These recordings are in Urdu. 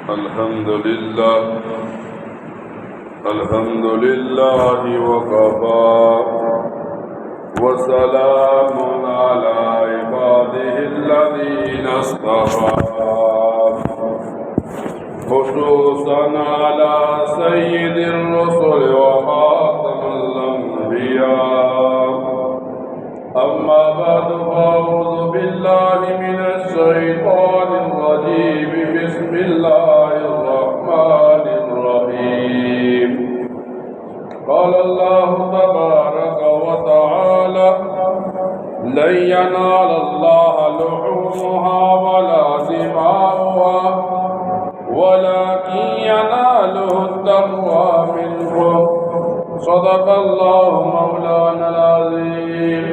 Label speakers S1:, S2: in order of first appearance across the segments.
S1: الحمد لله وكفى وسلام على عباده الذين اصطفى خصوصا على سيد الرسل وخاتم الأنبياء أما بعد فأعوذ بالله من الشيطان الرجيم بسم الله الرحمن الرحيم قال الله تبارك وتعالى لن ينال الله لحومها ولا دماؤها ولكن يناله التقوى منكم صدق الله مولانا العظيم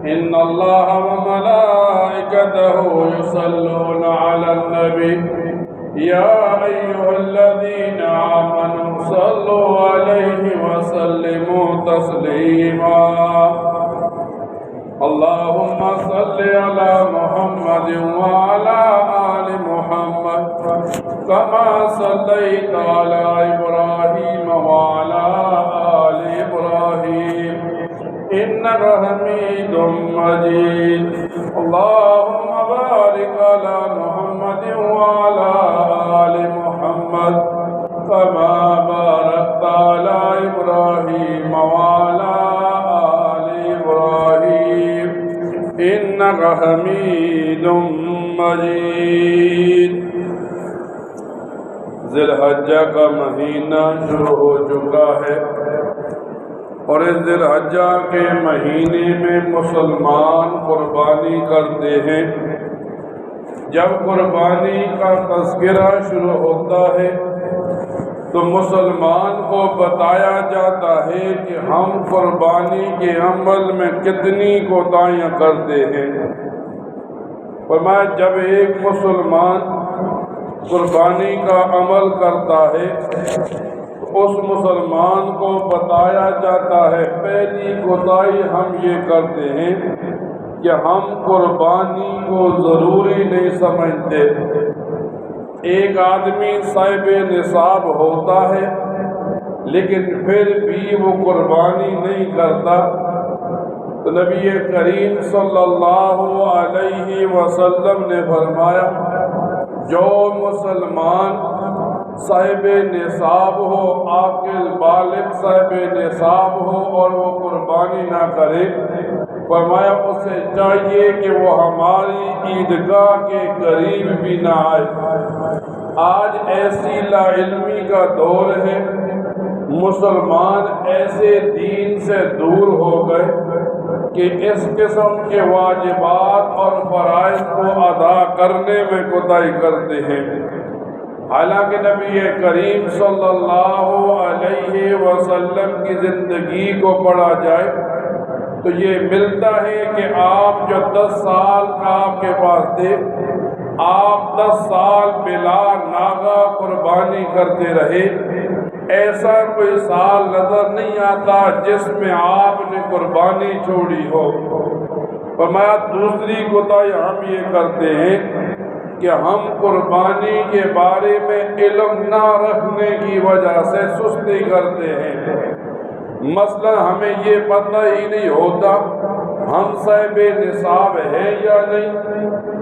S1: إن الله وملائكته يصلون على النبي يا أيها الذين آمنوا صلوا عليه وسلموا تسليما اللهم صل على محمد وعلى آل محمد كما صليت على إبراهيم وعلى آل إبراهيم إنك حميد مجيد اللهم بارك على محمد وعلى آل محمد كما باركت على إبراهيم وعلى آل إبراهيم إنك حميد مجيد ذی الحجہ کا مہینہ شروع ہو چکا ہے اور اس ذی الحجہ کے مہینے میں مسلمان قربانی کرتے ہیں۔ جب قربانی کا تذکرہ شروع ہوتا ہے تو مسلمان کو بتایا جاتا ہے کہ ہم قربانی کے عمل میں کتنی کوتاہیاں کرتے ہیں۔ فرمایا جب ایک مسلمان قربانی کا عمل کرتا ہے اس مسلمان کو بتایا جاتا ہے پہلی کوتاہی ہم یہ کرتے ہیں کہ ہم قربانی کو ضروری نہیں سمجھتے۔ ایک آدمی صاحب نصاب ہوتا ہے لیکن پھر بھی وہ قربانی نہیں کرتا تو نبی کریم صلی اللہ علیہ وسلم نے فرمایا جو مسلمان صاحب نصاب ہو، عاقل بالغ صاحب نصاب ہو اور وہ قربانی نہ کرے، فرمایا اسے چاہیے کہ وہ ہماری عیدگاہ کے قریب بھی نہ آئے۔ آج ایسی لا علمی کا دور ہے، مسلمان ایسے دین سے دور ہو گئے کہ اس قسم کے واجبات اور فرائض کو ادا کرنے میں کوتاہی کرتے ہیں۔ حالانکہ نبی کریم صلی اللہ علیہ وسلم کی زندگی کو پڑھا جائے تو یہ ملتا ہے کہ آپ جو 10 سال کا آپ کے پاس تھے، آپ 10 سال بلا ناغہ قربانی کرتے رہے۔ ایسا کوئی سال نظر نہیں آتا جس میں آپ نے قربانی چھوڑی ہو۔ فرمایا دوسری کوتاہی ہم یہ کرتے ہیں کہ ہم قربانی کے بارے میں علم نہ رکھنے کی وجہ سے سستی کرتے ہیں۔ مثلا ہمیں یہ پتہ ہی نہیں ہوتا ہم صاحب نصاب ہے یا نہیں،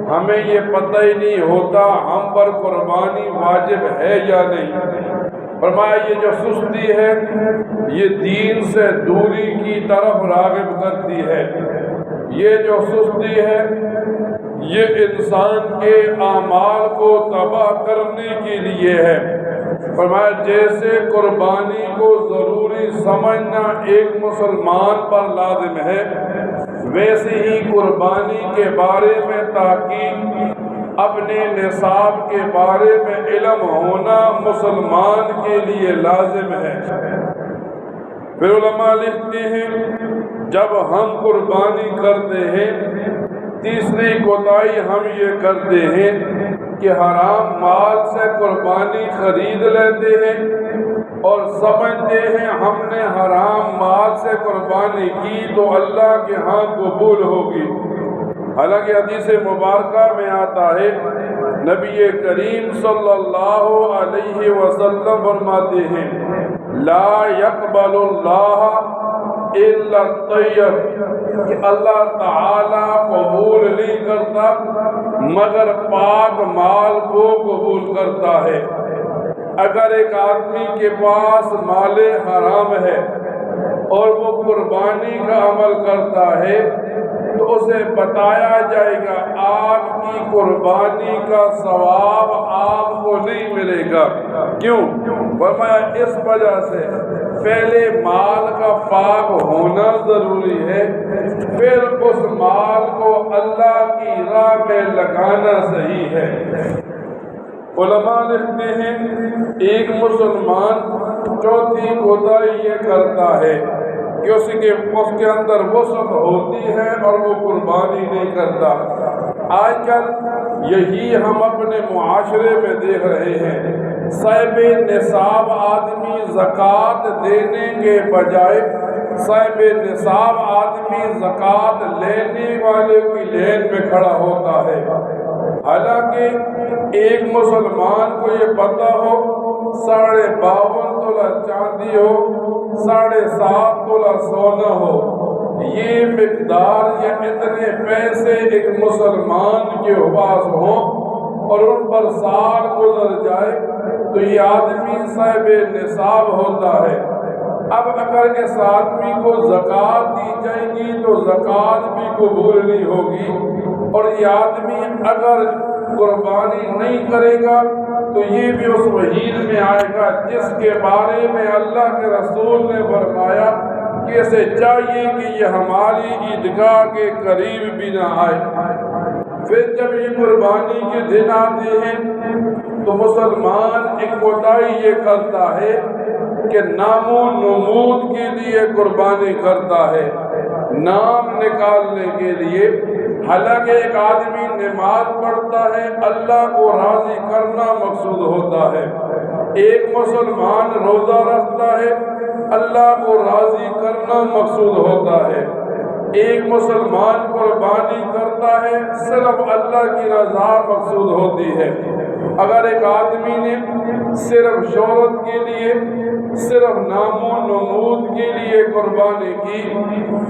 S1: ہمیں یہ پتہ ہی نہیں ہوتا ہم پر قربانی واجب ہے یا نہیں۔ فرمایا یہ جو سستی ہے یہ دین سے دوری کی طرف راغب کرتی ہے۔ یہ جو سستی ہے یہ انسان کے اعمال کو تباہ کرنے کے لیے ہے۔ فرمایا جیسے قربانی کو ضروری سمجھنا ایک مسلمان پر لازم ہے، ویسے ہی قربانی کے بارے میں تحقیق، اپنے نصاب کے بارے میں علم ہونا مسلمان کے لیے لازم ہے۔ پھر علماء لکھتے ہیں جب ہم قربانی کرتے ہیں تیسری کوتاہی ہم یہ کرتے ہیں کہ حرام مال سے قربانی خرید لیتے ہیں اور سمجھتے ہیں ہم نے حرام مال سے قربانی کی تو اللہ کے ہاں قبول ہوگی۔ حالانکہ حدیث مبارکہ میں آتا ہے نبی کریم صلی اللہ علیہ وسلم فرماتے ہیں لا يقبل اللہ الا الطیب، کہ اللہ تعالی قبول نہیں کرتا مگر پاک مال کو قبول کرتا ہے۔ اگر ایک آدمی کے پاس مال حرام ہے اور وہ قربانی کا عمل کرتا ہے تو اسے بتایا جائے گا آپ کی قربانی کا ثواب آپ کو نہیں ملے گا۔ کیوں؟ فرمایا اس وجہ سے پہلے مال کا پاک ہونا ضروری ہے، پھر اس مال کو اللہ کی راہ میں لگانا صحیح ہے۔ علماء لکھتے ہیں ایک مسلمان چوتھی کوتاہی یہ کرتا ہے کہ اس کے اندر وسعت ہوتی ہے اور وہ قربانی نہیں کرتا۔ آج کل یہی ہم اپنے معاشرے میں دیکھ رہے ہیں، صاحب نصاب آدمی زکوٰۃ دینے کے بجائے صاحب نصاب آدمی زکوٰۃ لینے والے کی لین میں کھڑا ہوتا ہے، حالانکہ ایک مسلمان کو یہ پتہ ہو 52.5 تولہ چاندی ہو، 7.5 تولہ سونا ہو، یہ مقدار یا اتنے پیسے ایک مسلمان کے پاس ہوں اور ان پر سال گزر جائے تو یہ آدمی صاحب نصاب ہوتا ہے۔ اب اگر اس آدمی کو زکوٰۃ دی جائے گی تو زکوٰۃ بھی قبول نہیں ہوگی، اور یہ آدمی اگر قربانی نہیں کرے گا تو یہ بھی اس وعید میں آئے گا جس کے بارے میں اللہ کے رسول نے فرمایا کہ اسے چاہیے کہ یہ ہماری عیدگاہ کے قریب بھی نہ آئے۔ پھر جب یہ قربانی کے دن آتے ہیں تو مسلمان ایک کوتاہی یہ کرتا ہے کہ نام و نمود کے لیے قربانی کرتا ہے، نام نکالنے کے لیے، حالانکہ ایک آدمی نماز پڑھتا ہے اللہ کو راضی کرنا مقصود ہوتا ہے، ایک مسلمان روزہ رکھتا ہے اللہ کو راضی کرنا مقصود ہوتا ہے، ایک مسلمان قربانی کرتا ہے صرف اللہ کی رضا مقصود ہوتی ہے۔ اگر ایک آدمی نے صرف شہرت کے لیے، صرف نام و نمود کے لیے قربانی کی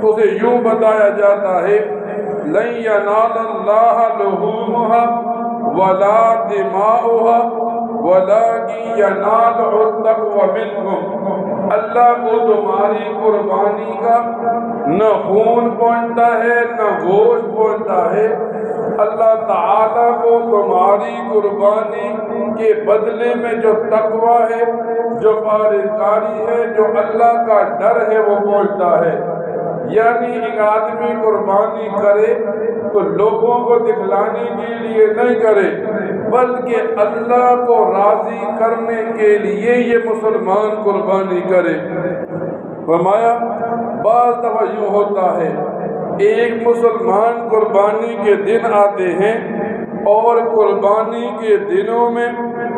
S1: تو اسے یوں بتایا جاتا ہے لن ینال اللہ لحومها ولا دماؤها ولکن ینالہ التقوی منکم، اللہ کو تمہاری قربانی کا نہ خون پہنچتا ہے نہ گوشت پہنچتا ہے، اللہ تعالیٰ کو تمہاری قربانی کے بدلے میں جو تقوی ہے، جو پرہیزگاری ہے، جو اللہ کا ڈر ہے وہ پہنچتا ہے۔ یعنی ایک آدمی قربانی کرے تو لوگوں کو دکھلانے کے لیے نہیں کرے بلکہ اللہ کو راضی کرنے کے لیے یہ مسلمان قربانی کرے۔ فرمایا بعض دفعہ یوں ہوتا ہے ایک مسلمان قربانی کے دن آتے ہیں اور قربانی کے دنوں میں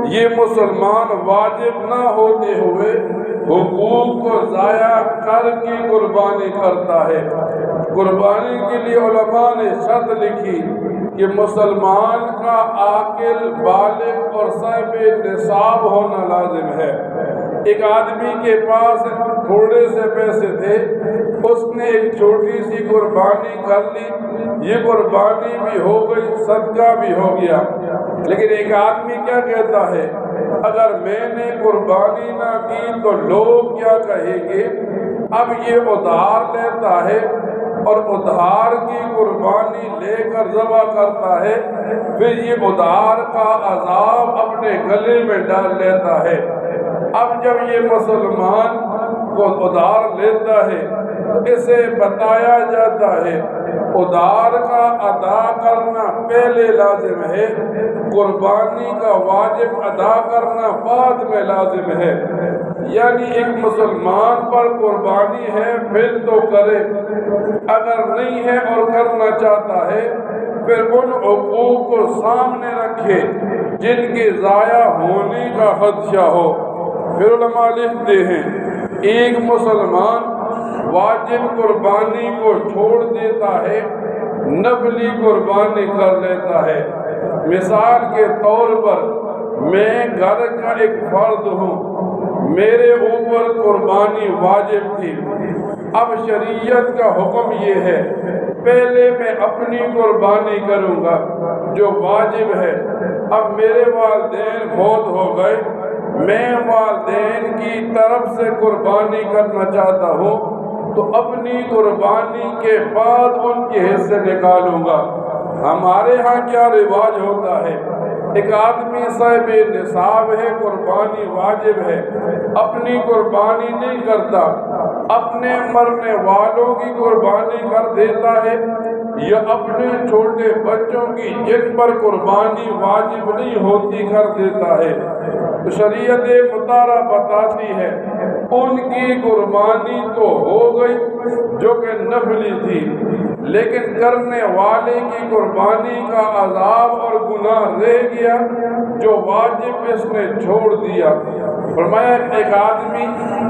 S1: یہ مسلمان واجب نہ ہوتے ہوئے حقوق کو ضائع کر کے قربانی کرتا ہے۔ قربانی کے لیے علماء نے شرط لکھی کہ مسلمان کا عاقل، بالغ اور صاحب نصاب ہونا لازم ہے۔ ایک آدمی کے پاس تھوڑے سے پیسے تھے، اس نے ایک چھوٹی سی قربانی کر لی، یہ قربانی بھی ہو گئی، صدقہ بھی ہو گیا، لیکن ایک آدمی کیا کہتا ہے اگر میں نے قربانی نہ کی تو لوگ کیا کہیں گے؟ اب یہ ادھار لیتا ہے اور ادھار کی قربانی لے کر ذبح کرتا ہے، پھر یہ ادھار کا عذاب اپنے گلے میں ڈال لیتا ہے۔ اب جب یہ مسلمان کو ادھار لیتا ہے تو اسے بتایا جاتا ہے ادھار کا ادا کرنا پہلے لازم ہے، قربانی کا واجب ادا کرنا بعد میں لازم ہے۔ یعنی ایک مسلمان پر قربانی ہے پھر تو کرے، اگر نہیں ہے اور کرنا چاہتا ہے پھر ان حقوق کو سامنے رکھے جن کے ضائع ہونے کا خدشہ ہو۔ پھر علماء لکھتے ہیں ایک مسلمان واجب قربانی کو چھوڑ دیتا ہے، نفلی قربانی کر لیتا ہے، مثال کے طور پر میں گھر کا ایک فرد ہوں، میرے اوپر قربانی واجب تھی، اب شریعت کا حکم یہ ہے پہلے میں اپنی قربانی کروں گا جو واجب ہے۔ اب میرے والدین فوت ہو گئے، میں والدین کی طرف سے قربانی کرنا چاہتا ہوں تو اپنی قربانی کے بعد ان کے حصے نکالوں گا۔ ہمارے ہاں کیا رواج ہوتا ہے، ایک آدمی صاحب نصاب ہے، قربانی واجب ہے، اپنی قربانی نہیں کرتا، اپنے مرنے والوں کی قربانی کر دیتا ہے، یا اپنے چھوٹے بچوں کی جن پر قربانی واجب نہیں ہوتی کر دیتا ہے۔ تو شریعت مطالعہ بتاتی ہے ان کی قربانی تو ہو گئی جو کہ نفلی تھی، لیکن کرنے والے کی قربانی کا عذاب اور گناہ رہ گیا جو واجب اس نے چھوڑ دیا۔ فرمایا ایک آدمی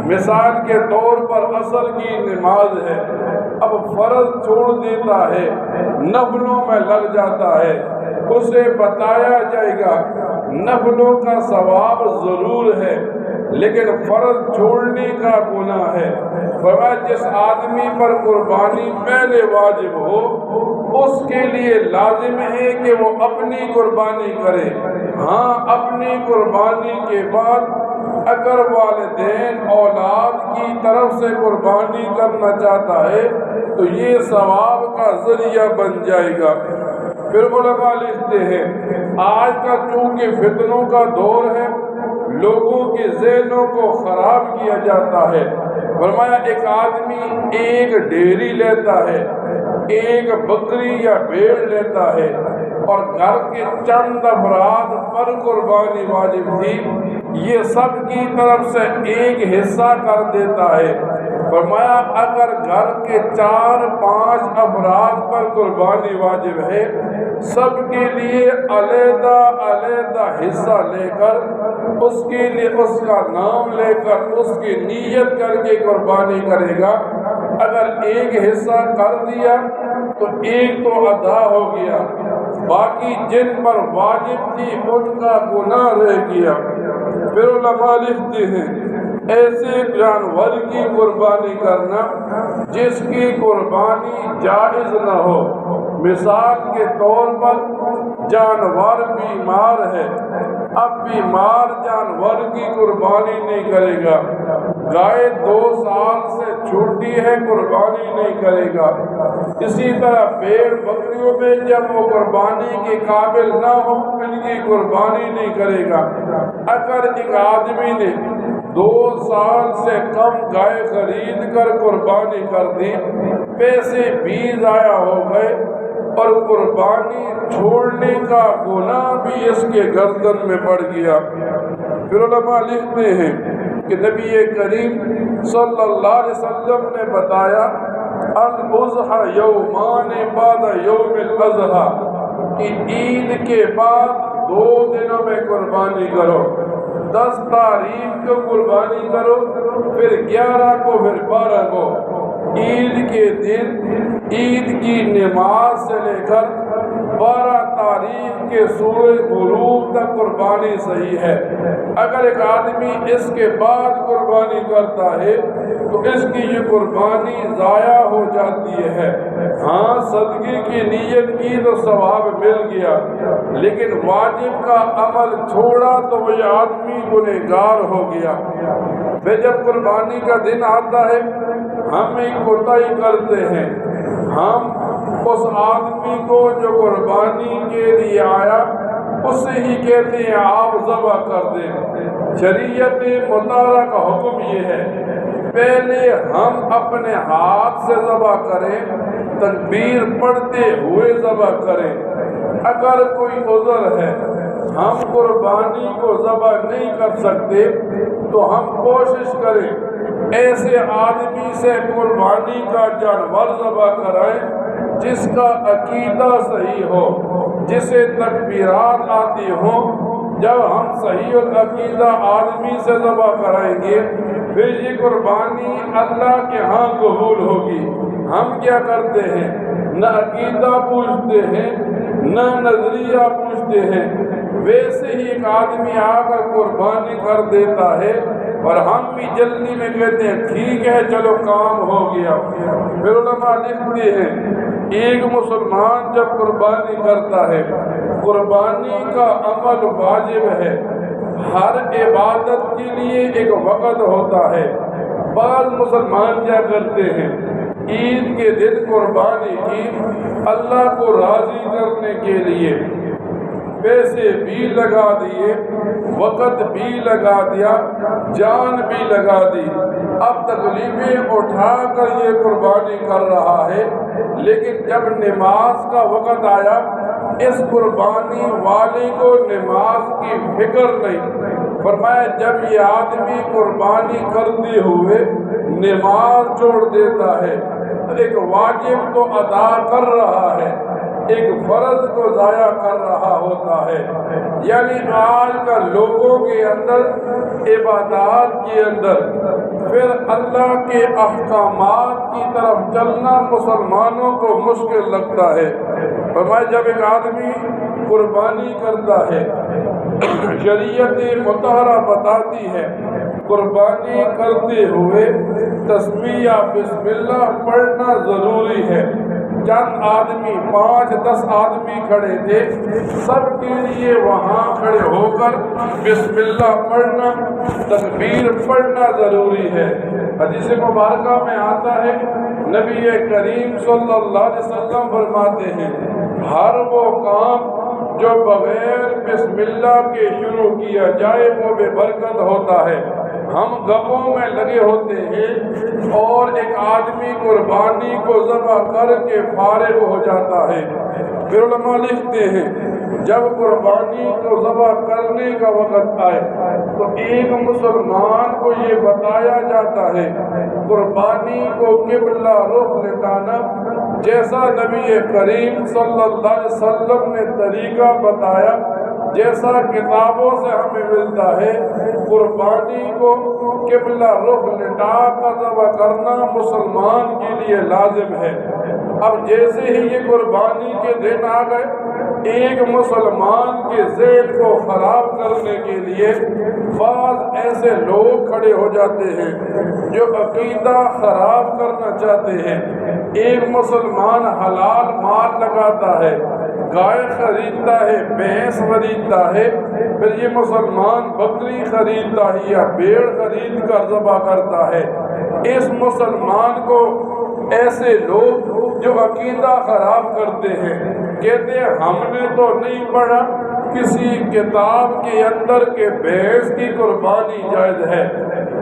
S1: مثال کے طور پر عصر کی نماز ہے، اب فرض چھوڑ دیتا ہے، نفلوں میں لگ جاتا ہے، اسے بتایا جائے گا نفلوں کا ثواب ضرور ہے لیکن فرض چھوڑنے کا گناہ ہے۔ فرمایا جس آدمی پر قربانی پہلے واجب ہو اس کے لیے لازم ہے کہ وہ اپنی قربانی کرے، ہاں اپنی قربانی کے بعد اگر والدین اولاد کی طرف سے قربانی کرنا چاہتا ہے تو یہ ثواب کا ذریعہ بن جائے گا۔ پھر علماء لکھتے ہیں آج کا چونکہ فتنوں کا دور ہے، لوگوں کے ذہنوں کو خراب کیا جاتا ہے۔ فرمایا ایک آدمی ایک ڈیری لیتا ہے، ایک بکری یا بھیڑ لیتا ہے اور گھر کے چند افراد پر قربانی واجب تھی، یہ سب کی طرف سے ایک حصہ کر دیتا ہے۔ فرمایا اگر گھر کے 4-5 افراد پر قربانی واجب ہے، سب کے لیے علیحدہ علیحدہ حصہ لے کر اس کے لیے اس کا نام لے کر اس کی نیت کر کے قربانی کرے گا۔ اگر ایک حصہ کر دیا تو ایک تو ادا ہو گیا، باقی جن پر واجب تھی ان کا گناہ رہ گیا۔ پھر علماء لکھتے ہیں ایسے جانور کی قربانی کرنا جس کی قربانی جائز نہ ہو، مثال کے طور پر جانور بیمار ہے، اب بیمار جانور کی قربانی نہیں کرے گا، گائے 2 سال سے چھوٹی ہے قربانی نہیں کرے گا، اسی طرح بھیڑ بکریوں میں جب وہ قربانی کے قابل نہ ہو ان کی قربانی نہیں کرے گا۔ اگر ایک آدمی نے 2 سال سے کم گائے خرید کر قربانی کر دی، پیسے بھی ضائع ہو گئے اور قربانی چھوڑنے کا گناہ بھی اس کے گردن میں پڑ گیا۔ پھر علماء لکھتے ہیں کہ نبی کریم صلی اللہ علیہ وسلم نے بتایا الاضحی یومان بعد یوم الاضحی کہ عید کے بعد 2 دنوں میں قربانی کرو، 10 تاریخ کو قربانی کرو، پھر 11 کو، پھر 12 کو۔ عید کے دن عید کی نماز سے لے کر 12 تاریخ کے سورج غروب تک قربانی صحیح ہے۔ اگر ایک آدمی اس کے بعد قربانی کرتا ہے تو اس کی یہ قربانی ضائع ہو جاتی ہے۔ ہاں صدقے کی نیت کی تو ثواب مل گیا، لیکن واجب کا عمل چھوڑا تو وہ آدمی گنہگار ہو گیا۔ پھر جب قربانی کا دن آتا ہے ہم ایک کوتاہی کرتے ہیں، ہم اس آدمی کو جو قربانی کے لیے آیا اس سے ہی کہتے ہیں آپ ذبح کر دیں۔ شریعت مطالعہ کا حکم یہ ہے پہلے ہم اپنے ہاتھ سے ذبح کریں، تکبیر پڑھتے ہوئے ذبح کریں۔ اگر کوئی عذر ہے ہم قربانی کو ذبح نہیں کر سکتے تو ہم کوشش کریں ایسے آدمی سے قربانی کا جانور ذبح کرائیں جس کا عقیدہ صحیح ہو، جسے تکبیرات آتی ہوں۔ جب ہم صحیح العقیدہ آدمی سے ذبح کرائیں گے پھر یہ قربانی اللہ کے ہاں قبول ہوگی۔ ہم کیا کرتے ہیں، نہ عقیدہ پوچھتے ہیں نہ نظریہ پوچھتے ہیں، ویسے ہی ایک آدمی آ کر قربانی کر دیتا ہے اور ہم بھی جلدی میں کہتے ہیں ٹھیک ہے چلو کام ہو گیا۔ پھر علماء لکھتے ہیں ایک مسلمان جب قربانی کرتا ہے، قربانی کا عمل واجب ہے، ہر عبادت کے لیے ایک وقت ہوتا ہے۔ بعض مسلمان کیا کرتے ہیں، عید کے دن قربانی کی، اللہ کو راضی کرنے کے لیے پیسے بھی لگا دیے، وقت بھی لگا دیا، جان بھی لگا دی، اب تکلیفیں اٹھا کر یہ قربانی کر رہا ہے، لیکن جب نماز کا وقت آیا اس قربانی والے کو نماز کی فکر نہیں۔ فرمایا جب یہ آدمی قربانی کرتے ہوئے نماز چھوڑ دیتا ہے تو ایک واجب تو ادا کر رہا ہے، ایک فرض کو ضائع کر رہا ہوتا ہے۔ یعنی آج کل لوگوں کے اندر عبادات کے اندر پھر اللہ کے احکامات کی طرف چلنا مسلمانوں کو مشکل لگتا ہے۔ فرمایا جب ایک آدمی قربانی کرتا ہے، شریعت مطہرہ بتاتی ہے قربانی کرتے ہوئے تسمیہ بسم اللہ پڑھنا ضروری ہے۔ چند آدمی 5-10 آدمی کھڑے تھے، سب کے لیے وہاں کھڑے ہو کر بسم اللہ پڑھنا، تکبیر پڑھنا ضروری ہے۔ حدیث مبارکہ میں آتا ہے نبی کریم صلی اللہ علیہ وسلم فرماتے ہیں ہر وہ کام جو بغیر بسم اللہ کے شروع کیا جائے وہ بے برکت ہوتا ہے۔ ہم گپوں میں لگے ہوتے ہیں اور ایک آدمی قربانی کو ذبح کر کے فارغ ہو جاتا ہے۔ پھر علماء لکھتے ہیں جب قربانی کو ذبح کرنے کا وقت آئے تو ایک مسلمان کو یہ بتایا جاتا ہے قربانی کو قبلہ رخ لٹانا، جیسا نبی کریم صلی اللہ علیہ وسلم نے طریقہ بتایا، جیسا کتابوں سے ہمیں ملتا ہے، قربانی کو قبلہ رخ لٹا کر ذبح کرنا مسلمان کے لیے لازم ہے۔ اب جیسے ہی یہ قربانی کے دن آ گئے، ایک مسلمان کے ذہن کو خراب کرنے کے لیے بعض ایسے لوگ کھڑے ہو جاتے ہیں جو عقیدہ خراب کرنا چاہتے ہیں۔ ایک مسلمان حلال مال لگاتا ہے، گائے خریدتا ہے، بھینس خریدتا ہے، پھر یہ مسلمان بکری خریدتا ہے یا بھیڑ خرید کر ذبح کرتا ہے۔ اس مسلمان کو ایسے لوگ جو عقیدہ خراب کرتے ہیں کہتے ہیں ہم نے تو نہیں پڑھا کسی کتاب کے اندر کہ بھینس کی قربانی جائز ہے۔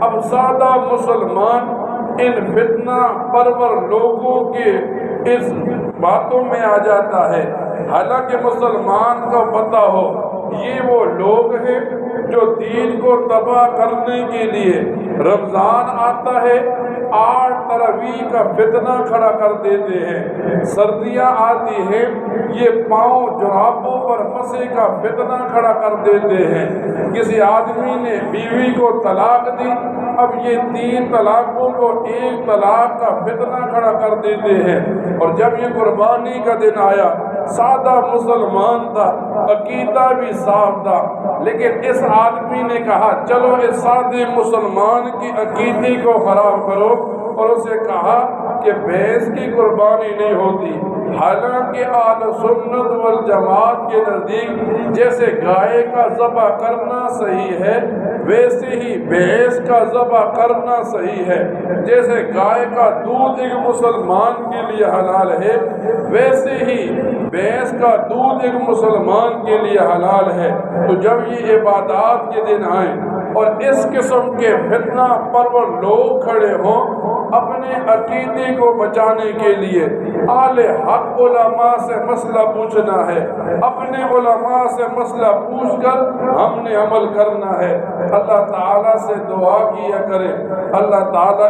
S1: اب سادہ مسلمان ان فتنہ پرور لوگوں کے اس باتوں میں آ جاتا ہے، حالانکہ مسلمان کو پتہ ہو یہ وہ لوگ ہیں جو دین کو تباہ کرنے کے لیے رمضان آتا ہے 8 تراویح کا فتنہ کھڑا کر دیتے ہیں، سردیاں آتی ہیں یہ پاؤں جرابوں پر مسے کا فتنہ کھڑا کر دیتے ہیں، کسی آدمی نے بیوی کو طلاق دی، اب یہ 3 طلاقوں کو 1 طلاق کا فتنہ کھڑا کر دیتے ہیں۔ اور جب یہ قربانی کا دن آیا، سادہ مسلمان تھا، عقیدہ بھی صاف تھا، لیکن اس آدمی نے کہا چلو اس سادے مسلمان کی عقیدے کو خراب کرو، اور اسے کہا کہ بھینس کی قربانی نہیں ہوتی، حالانکہ اہل سنت والجماعت کے نزدیک جیسے گائے کا ذبح کرنا صحیح ہے ویسے ہی بھینس کا ذبح کرنا صحیح ہے، جیسے گائے کا دودھ ایک مسلمان کے لیے حلال ہے ویسے ہی بھینس کا دودھ ایک مسلمان کے لیے حلال ہے۔ تو جب یہ عبادات کے دن آئیں اور اس قسم کے فتنہ پرور لوگ کھڑے ہوں اپنے عقیدے کو بچانے کے لیے، اہل حق علماء سے مسئلہ پوچھنا ہے، اپنے علماء سے مسئلہ پوچھ کر ہم نے عمل کرنا ہے۔ اللہ تعالیٰ سے دعا کیا کریں، اللہ تعالیٰ